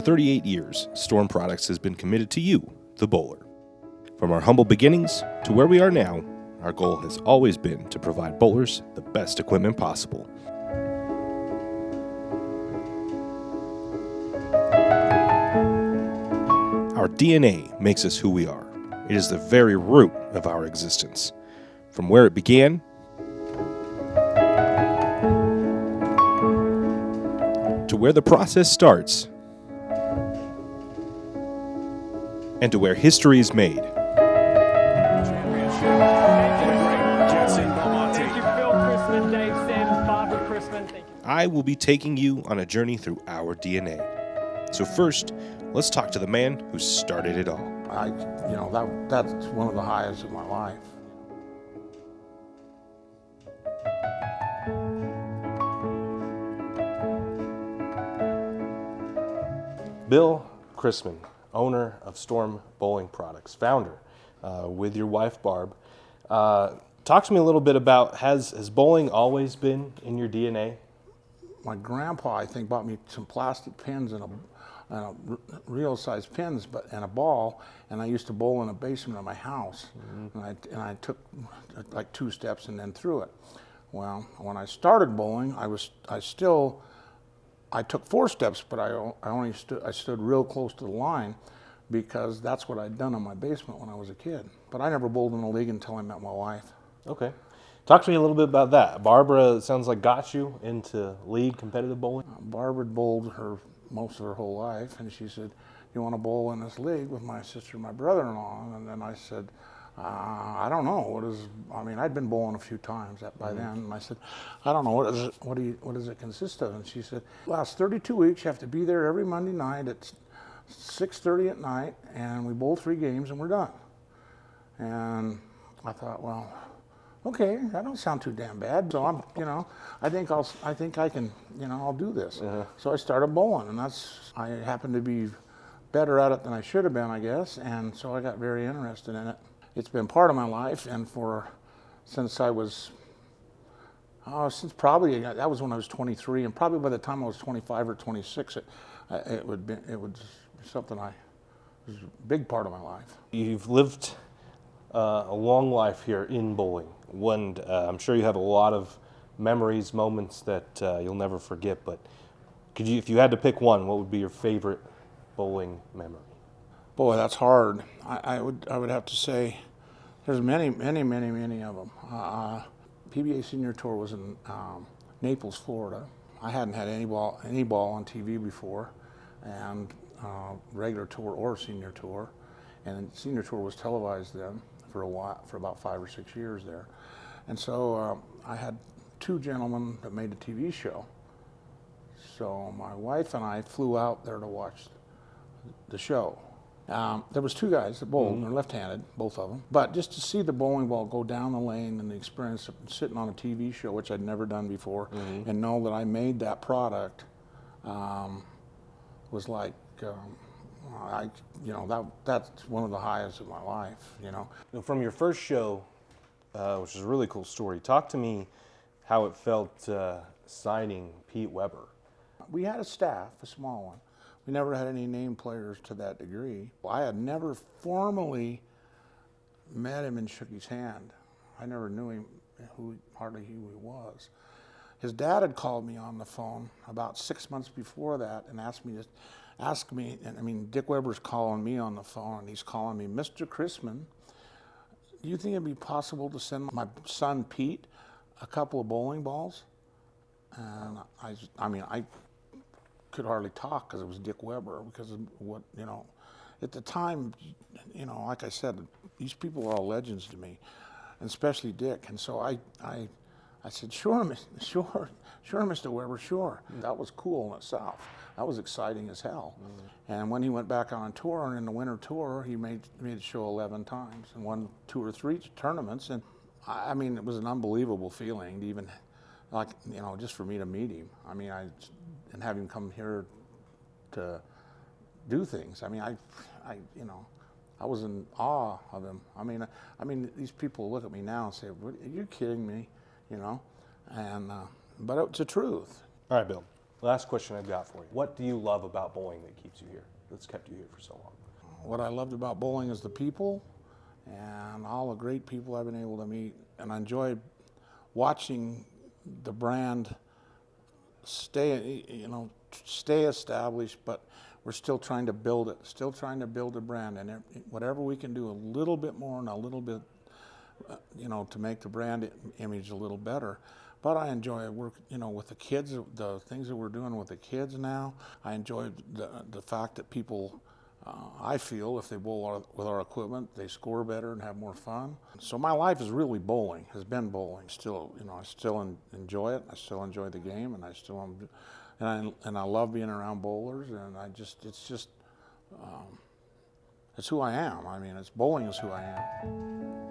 38 years, Storm Products has been committed to you, the bowler. From our humble beginnings to where we are now, our goal has always been to provide bowlers the best equipment possible. Our DNA makes us who we are. It is the very root of our existence. From where it began, to where the process starts, and to where history is made. I will be taking you on a journey through our DNA. So first, let's talk to the man who started it all. That's one of the highs of my life. Bill Chrisman, owner of Storm Bowling Products, founder, with your wife Barb. Talk to me a little bit about, has bowling always been in your DNA? My grandpa, I think, bought me some plastic pins and real size pins, and a ball, and I used to bowl in a basement of my house. Mm-hmm. and I took like 2 steps and then threw it. Well, when I started bowling, I took 4 steps, but I stood real close to the line because that's what I'd done in my basement when I was a kid. But I never bowled in a league until I met my wife. Okay. Talk to me a little bit about that. Barbara, it sounds like, got you into league competitive bowling? Barbara bowled most of her whole life, and she said, "You want to bowl in this league with my sister and my brother-in-law?" And then I said, I don't know. I'd been bowling a few times by then, and I said, I don't know, what does it consist of? And she said, last 32 weeks, you have to be there every Monday night at 6:30 at night, and we bowl 3 games and we're done. And I thought, well, okay, that don't sound too damn bad. So I think I can, I'll do this. Uh-huh. So I started bowling, and I happened to be better at it than I should have been, I guess. And so I got very interested in it. It's been part of my life, and since that was when I was 23, and probably by the time I was 25 or 26, it was something was a big part of my life. You've lived a long life here in bowling. I'm sure you have a lot of memories, moments that you'll never forget, but if you had to pick one, what would be your favorite bowling memory? Boy, that's hard. I would have to say there's many of them. PBA Senior Tour was in Naples, Florida. I hadn't had any ball on TV before, and regular tour or Senior Tour, and Senior Tour was televised then for a while, for about 5 or 6 years there. And so I had 2 gentlemen that made a TV show. So my wife and I flew out there to watch the show. There was 2 guys that bowled, and they're left-handed, both of them. But just to see the bowling ball go down the lane and the experience of sitting on a TV show, which I'd never done before, and know that I made that product, was like, that's one of the highs of my life, From your first show, which is a really cool story, talk to me how it felt signing Pete Weber. We had a staff, a small one. We never had any name players to that degree. I had never formally met him and shook his hand. I never knew him, hardly who he was. His dad had called me on the phone about 6 months before that and asked me, Dick Weber's calling me on the phone, and he's calling me, "Mr. Chrisman, do you think it'd be possible to send my son Pete a couple of bowling balls?" And I could hardly talk because it was Dick Weber, because of what, at the time, like I said, these people are all legends to me, and especially Dick. And so I said, sure, Mr. Weber, sure. That was cool in itself. That was exciting as hell. And when he went back on tour, in the winter tour, he made the show 11 times and won 2 or 3 tournaments. And it was an unbelievable feeling to even, just for me to meet him. And have him come here to do things. I was in awe of him. These people look at me now and say, "Are you kidding me?" And but it's the truth. All right, Bill. Last question I've got for you. What do you love about bowling that keeps you here, that's kept you here for so long? What I loved about bowling is the people and all the great people I've been able to meet. And I enjoy watching the brand stay, stay established, but we're still trying to build it, still trying to build a brand. And whatever we can do a little bit more and a little bit, to make the brand image a little better. But I enjoy work, with the kids, the things that we're doing with the kids now. I enjoy the fact that people, I feel, if they bowl with our equipment, they score better and have more fun. So my life is really bowling, has been bowling. Still, I still enjoy it. I still enjoy the game, and I still, and I love being around bowlers. And it's who I am. I mean, bowling is who I am.